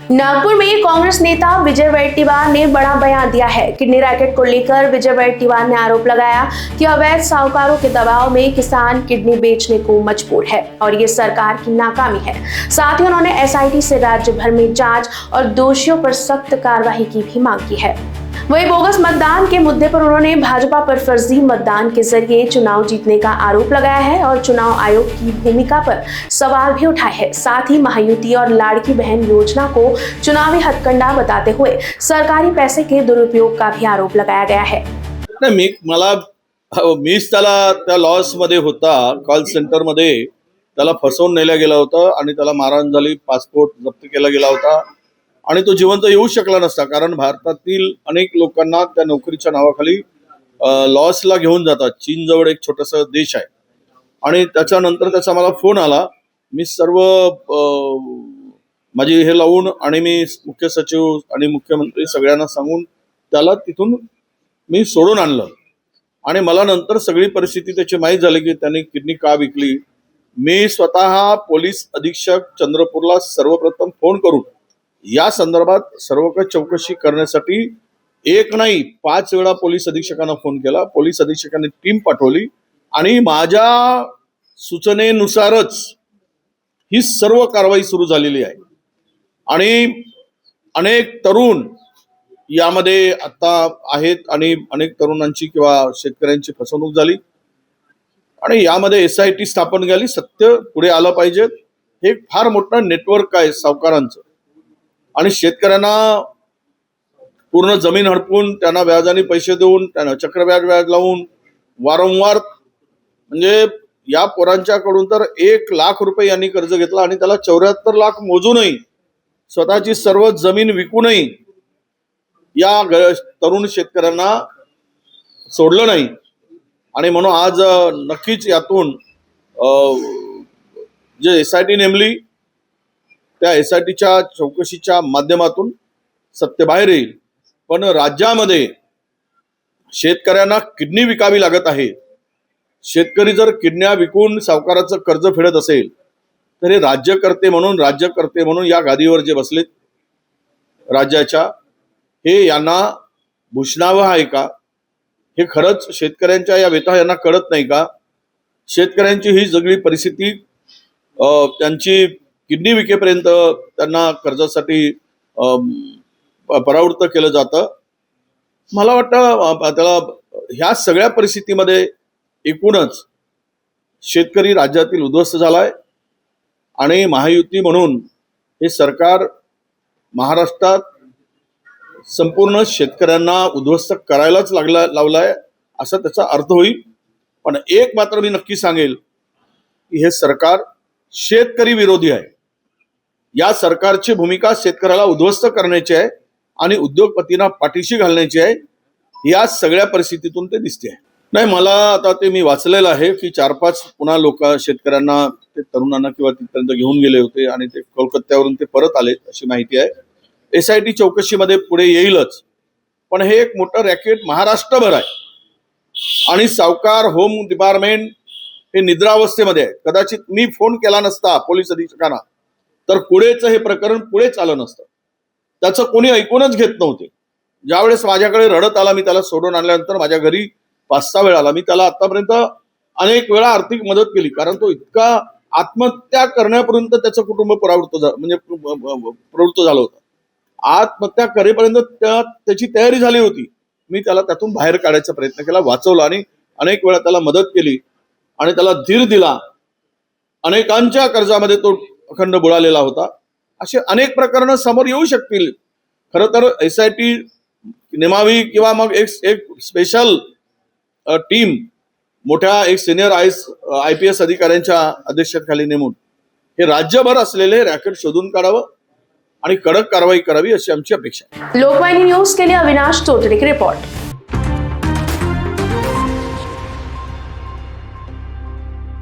नागपुर में कांग्रेस नेता विजय वडेट्टीवार ने बड़ा बयान दिया है। किडनी रैकेट को लेकर विजय वडेट्टीवार ने आरोप लगाया कि अवैध साहूकारों के दबाव में किसान किडनी बेचने को मजबूर है और ये सरकार की नाकामी है। साथ ही उन्होंने एसआईटी से राज्य भर में जांच और दोषियों पर सख्त कार्रवाई की भी मांग की है। वहीं बोगस मतदान के मुद्दे पर उन्होंने भाजपा पर फर्जी मतदान के जरिए चुनाव जीतने का आरोप लगाया है और चुनाव आयोग की भूमिका पर सवाल भी उठाए हैं। साथ ही महायुति और लाड़की बहन योजना को चुनावी हथकंडा बताते हुए सरकारी पैसे के दुरुपयोग का भी आरोप लगाया गया है। मीच त्याला त्या लॉस मध्ये होता, कॉल सेंटर मध्ये त्याला फसवून नेला गेला होता आणि त्याला मारहाण झाली, पासपोर्ट जप्त केला गेला होता आणि तो जिवंत येऊ शकला नसता, कारण भारतातील अनेक लोकांना त्या नोकरीच्या नावाखाली लॉसला घेऊन जातात। चीन जवळ एक छोटासा देश आहे आणि त्याच्यानंतर त्याचा मला फोन आला। मी सर्व माझी हे लावून आणि मी मुख्य सचिव आणि मुख्यमंत्री सगळ्यांना सांगून त्याला तिथून मी सोडून आणलं आणि मला नंतर सगळी परिस्थिती त्याची माहिती झाली की त्यांनी किडनी का विकली। मी स्वतः पोलीस अधीक्षक चंद्रपूरला सर्वप्रथम फोन करून या संदर्भात सर्व काही चौकशी करण्यासाठी एक नाही 5 वेळा पोलीस अधीक्षकांना फोन केला। पोलीस अधीक्षकांनी टीम पाठवली आणि माझ्या सूचनेनुसारच ही सर्व कारवाई सुरू झालेली आहे आणि अनेक तरुण यामध्ये आता आहेत आणि अनेक तरुणांची किंवा शेतकऱ्यांची फसवणूक झाली आणि यामध्ये एसआयटी स्थापन झाली। सत्य पुढे आलं पाहिजे। हे फार मोठं नेटवर्क आहे सावकारांचं आणि शेतकऱ्यांना पूर्ण जमीन हडपून त्यांना व्याजाने पैसे देऊन त्यांना चक्रव्याज लावून वारंवार म्हणजे या पोरांच्याकडून तर 1 लाख रुपये यांनी कर्ज घेतला आणि त्याला 74 लाख मोजूनही स्वतःची सर्व जमीन विकूनही या तरुण शेतकऱ्यांना सोडलं नाही आणि म्हणून आज नक्कीच यातून जे एसआयटी नेमली त्या एसआयटीच्या चौकशीच्या माध्यमातून सत्य बाहेर येईल। पण राज्यामध्ये शेतकऱ्यांना किडनी विकावी लागत आहे। शेतकरी जर किडन्या विकून सावकाराचं कर्ज फेडत असेल तर हे राज्यकर्ते म्हणून या गादीवर जे बसलेत राज्याच्या, हे यांना भूषणावं आहे का? हे खरंच शेतकऱ्यांच्या या व्यथा यांना कळत नाही का? शेतकऱ्यांची ही सगळी परिस्थिती त्यांची किडनी विकेपर्यंत त्यांना कर्जासाठी परावृत्त केलं जातं। मला वाटतं त्याला ह्या सगळ्या परिस्थितीमध्ये एकूणच शेतकरी राज्यातील उद्ध्वस्त झालाय आणि महायुती म्हणून हे सरकार महाराष्ट्रात संपूर्ण शेतकऱ्यांना उद्ध्वस्त करायलाच लावलाय असा त्याचा अर्थ होईल। पण एक मात्र मी नक्की सांगेल की हे सरकार शेतकरी विरोधी आहे। या सरकारची भूमिका शेतकऱ्याला उद्ध्वस्त करण्याची आहे आणि उद्योगपतींना पाठीशी घालण्याची आहे। या सगळ्या परिस्थितीतून ते दिसते आहे। नाही, मला आता ते मी वाचलेलं आहे की 4-5 पुन्हा लोक शेतकऱ्यांना ते तरुणांना किंवा तिथपर्यंत घेऊन गेले होते आणि ते कोलकात्यावरून ते परत आले अशी माहिती आहे। एसआयटी चौकशीमध्ये पुढे येईलच, पण हे एक मोठं रॅकेट महाराष्ट्रभर आहे आणि सावकार होम डिपार्टमेंट हे निद्रावस्थेमध्ये आहे। कदाचित मी फोन केला नसता पोलीस अधीक्षकांना तर कुळेचं हे प्रकरण पुढे चाललं नसतं। त्याचं कोणी ऐकूनच घेत नव्हते। ज्यावेळेस माझ्याकडे रडत आला, मी त्याला सोडून आणल्यानंतर माझ्या घरी 5-6 वेळा आला। मी त्याला आतापर्यंत अनेक वेळा आर्थिक मदत केली, कारण तो इतका आत्महत्या करण्यापर्यंत त्याचं कुटुंब प्रवृत्त झालं होतं। आत्महत्या करेपर्यंत त्याची तयारी झाली होती। मी त्याला त्यातून बाहेर काढायचा प्रयत्न केला, वाचवला आणि अनेक वेळा त्याला मदत केली आणि त्याला धीर दिला। अनेकांच्या कर्जामध्ये तो अखंड बुडालेला होता। असे अनेक प्रकरणं समोर येऊ शकतील। खरं तर एसआयटी नेमावी किंवा मग एक स्पेशल टीम मोठ्या एक सिनियर IPS अधिकाऱ्यांच्या अध्यक्षतेखाली नेमून हे राज्यभर असलेले रॅकेट शोधून काढावं आणि कडक कारवाई करावी अशी आमची अपेक्षा आहे। लोकवाहिनी न्यूज के लिए अविनाश चौधरी की रिपोर्ट।